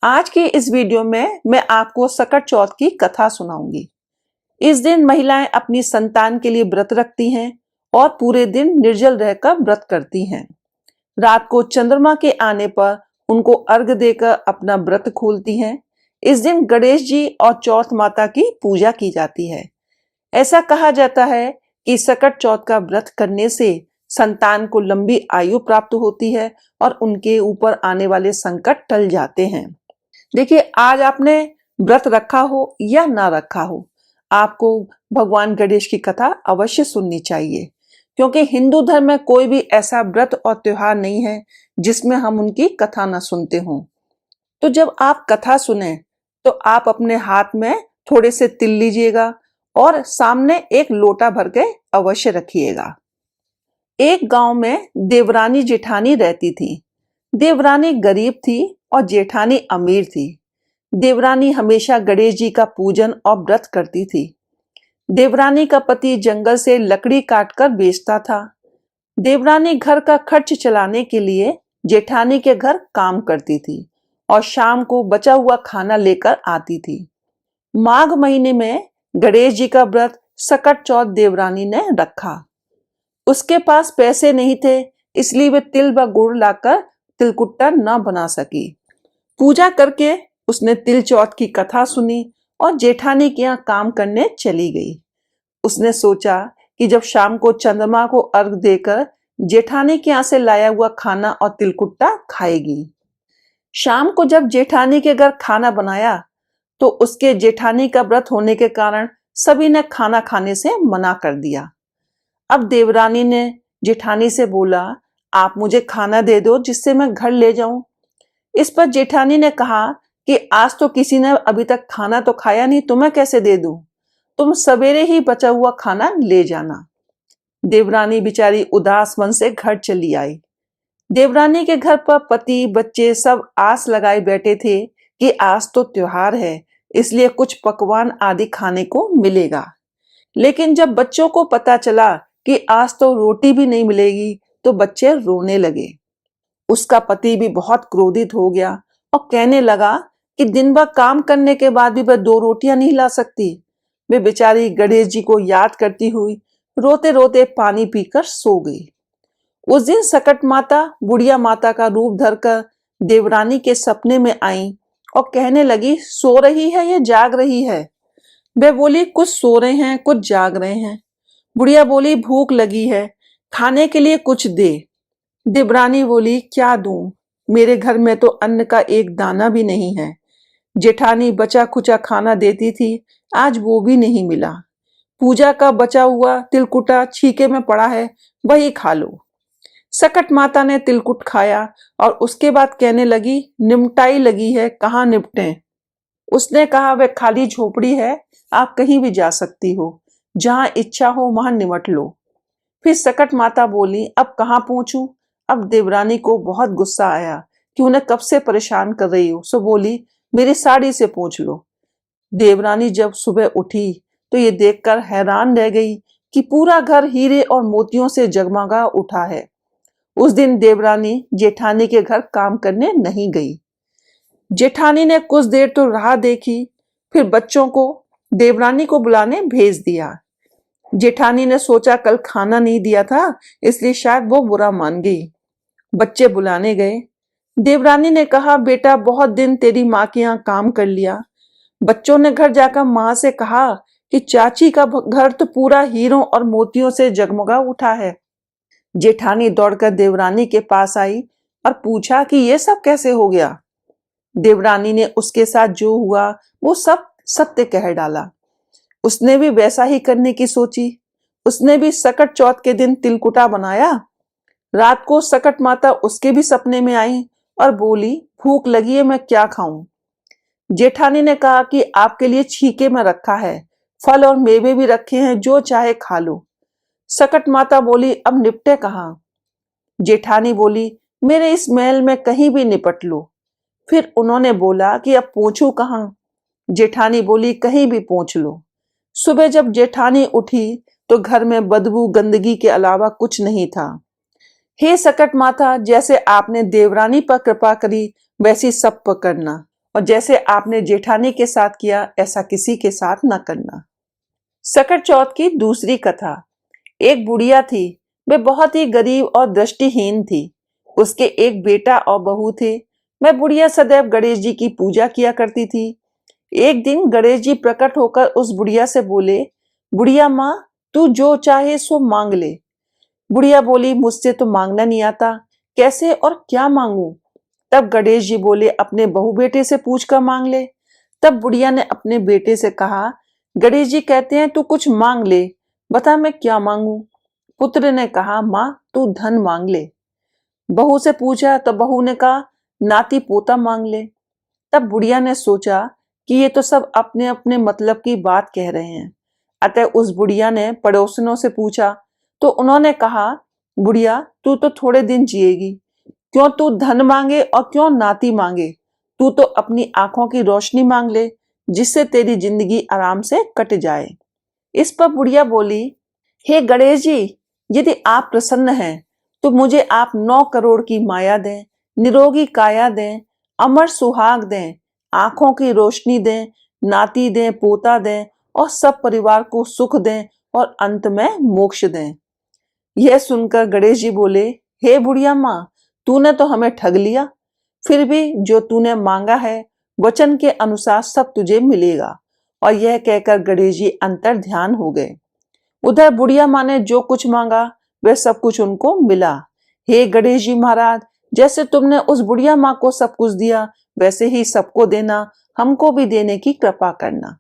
आज की इस वीडियो में मैं आपको सकट चौथ की कथा सुनाऊंगी। इस दिन महिलाएं अपनी संतान के लिए व्रत रखती हैं और पूरे दिन निर्जल रहकर व्रत करती हैं। रात को चंद्रमा के आने पर उनको अर्घ देकर अपना व्रत खोलती हैं। इस दिन गणेश जी और चौथ माता की पूजा की जाती है। ऐसा कहा जाता है कि सकट चौथ का व्रत करने से संतान को लंबी आयु प्राप्त होती है और उनके ऊपर आने वाले संकट टल जाते हैं। देखिए, आज आपने व्रत रखा हो या ना रखा हो, आपको भगवान गणेश की कथा अवश्य सुननी चाहिए, क्योंकि हिंदू धर्म में कोई भी ऐसा व्रत और त्योहार नहीं है जिसमें हम उनकी कथा ना सुनते हों। तो जब आप कथा सुने तो आप अपने हाथ में थोड़े से तिल लीजिएगा और सामने एक लोटा भर के अवश्य रखिएगा। एक गांव में देवरानी जेठानी रहती थी। देवरानी गरीब थी और जेठानी अमीर थी। देवरानी हमेशा गणेश जी का पूजन और व्रत करती थी। देवरानी का पति जंगल से लकड़ी काटकर बेचता था। देवरानी घर का खर्च चलाने के लिए जेठानी के घर काम करती थी और शाम को बचा हुआ खाना लेकर आती थी। माघ महीने में गणेश जी का व्रत सकट चौथ देवरानी ने रखा। उसके पास पैसे नहीं थे, इसलिए वे तिल व गुड़ लाकर तिलकुट्टा न बना सकी। पूजा करके उसने तिल चौथ की कथा सुनी और जेठानी के यहाँ काम करने चली गई। उसने सोचा कि जब शाम को चंद्रमा को अर्घ देकर जेठानी के यहाँ से लाया हुआ खाना और तिलकुट्टा खाएगी। शाम को जब जेठानी के घर खाना बनाया तो उसके जेठानी का व्रत होने के कारण सभी ने खाना खाने से मना कर दिया। अब देवरानी ने जेठानी से बोला, आप मुझे खाना दे दो जिससे मैं घर ले जाऊं। इस पर जेठानी ने कहा कि आज तो किसी ने अभी तक खाना तो खाया नहीं, तुम्हें कैसे दे दूं? तुम सवेरे ही बचा हुआ खाना ले जाना। देवरानी बेचारी उदास मन से घर चली आई। देवरानी के घर पर पति बच्चे सब आस लगाए बैठे थे कि आज तो त्योहार है, इसलिए कुछ पकवान आदि खाने को मिलेगा। लेकिन जब बच्चों को पता चला कि आज तो रोटी भी नहीं मिलेगी तो बच्चे रोने लगे। उसका पति भी बहुत क्रोधित हो गया और कहने लगा कि दिन भर काम करने के बाद भी वह 2 रोटियां नहीं ला सकती। वे बेचारी गणेश जी को याद करती हुई रोते रोते पानी पीकर सो गई। उस दिन सकट माता बुढ़िया माता का रूप धरकर देवरानी के सपने में आई और कहने लगी, सो रही है या जाग रही है? वे बोली, कुछ सो रहे हैं, कुछ जाग रहे हैं। बुढ़िया बोली, भूख लगी है, खाने के लिए कुछ दे। देवरानी बोली, क्या दूं? मेरे घर में तो अन्न का एक दाना भी नहीं है। जेठानी बचा खुचा खाना देती थी, आज वो भी नहीं मिला। पूजा का बचा हुआ तिलकुटा छीके में पड़ा है, वही खा लो। सकट माता ने तिलकुट खाया और उसके बाद कहने लगी, निमटाई लगी है, कहाँ निपटें? उसने कहा, वह खाली झोपड़ी है, आप कहीं भी जा सकती हो, जहां इच्छा हो वहां निमट लो। फिर सकट माता बोली, अब कहाँ पहुंचूं? अब देवरानी को बहुत गुस्सा आया कि उन्हें कब से परेशान कर रही हो, सो बोली, मेरी साड़ी से पूछ लो। देवरानी जब सुबह उठी तो ये देखकर हैरान रह गई कि पूरा घर हीरे और मोतियों से जगमगा उठा है। उस दिन देवरानी जेठानी के घर काम करने नहीं गई। जेठानी ने कुछ देर तो राह देखी, फिर बच्चों को देवरानी को बुलाने भेज दिया। जेठानी ने सोचा कल खाना नहीं दिया था, इसलिए शायद वो बुरा मान गई। बच्चे बुलाने गए। देवरानी ने कहा, बेटा बहुत दिन तेरी माँ के यहाँ काम कर लिया। बच्चों ने घर जाकर माँ से कहा कि चाची का घर तो पूरा हीरों और मोतियों से जगमगा उठा है। जेठानी दौड़कर देवरानी के पास आई और पूछा कि ये सब कैसे हो गया। देवरानी ने उसके साथ जो हुआ वो सब सत्य कह डाला। उसने भी वैसा ही करने की सोची। उसने भी सकट चौथ के दिन तिलकुटा बनाया। रात को सकट माता उसके भी सपने में आई और बोली, भूख लगी है, मैं क्या खाऊं? जेठानी ने कहा कि आपके लिए छीके में रखा है, फल और मेवे भी रखे हैं, जो चाहे खा लो। सकट माता बोली, अब निपटे कहाँ? जेठानी बोली, मेरे इस महल में कहीं भी निपट लो। फिर उन्होंने बोला कि अब पहुंचू कहाँ? जेठानी बोली, कहीं भी पहुंच लो। सुबह जब जेठानी उठी तो घर में बदबू गंदगी के अलावा कुछ नहीं था। हे सकट माता, जैसे आपने देवरानी पर कृपा करी वैसी सब पर करना और जैसे आपने जेठानी के साथ किया ऐसा किसी के साथ न करना। सकट चौथ की दूसरी कथा। एक बुढ़िया थी। वे बहुत ही गरीब और दृष्टिहीन थी। उसके एक बेटा और बहू थे। मैं बुढ़िया सदैव गणेश जी की पूजा किया करती थी। एक दिन गणेश जी प्रकट होकर उस बुढ़िया से बोले, बुढ़िया माँ, तू जो चाहे सो मांग ले। बुढ़िया बोली, मुझसे तो मांगना नहीं आता, कैसे और क्या मांगू। तब गणेश जी बोले, अपने बहू बेटे से पूछ कर मांग ले। तब बुढ़िया ने अपने बेटे से कहा, गणेश जी कहते हैं तू कुछ मांग ले, बता मैं क्या मांगू। पुत्र ने कहा, माँ तू धन मांग ले। बहू से पूछा तो बहू ने कहा, नाती पोता मांग ले। तब बुढ़िया ने सोचा कि ये तो सब अपने अपने मतलब की बात कह रहे हैं। अतः उस बुढ़िया ने पड़ोसिनों से पूछा तो उन्होंने कहा, बुढ़िया तू तो थोड़े दिन जिएगी, क्यों तू धन मांगे और क्यों नाती मांगे। तू तो अपनी आंखों की रोशनी मांग ले, जिससे तेरी जिंदगी आराम से कट जाए। इस पर बुढ़िया बोली, हे गणेश जी, यदि आप प्रसन्न हैं तो मुझे आप 9 करोड़ की माया दें, निरोगी काया दें, अमर सुहाग दें, आंखों की रोशनी दें, नाती दें, पोता दें और सब परिवार को सुख दें और अंत में मोक्ष दें। यह सुनकर गणेश जी बोले, हे बुढ़िया माँ, तूने तो हमें ठग लिया। फिर भी जो तूने मांगा है वचन के अनुसार सब तुझे मिलेगा। और यह कहकर गणेश जी अंतर ध्यान हो गए। उधर बुढ़िया माँ ने जो कुछ मांगा वह सब कुछ उनको मिला। हे गणेश जी महाराज, जैसे तुमने उस बुढ़िया माँ को सब कुछ दिया वैसे ही सबको देना, हमको भी देने की कृपा करना।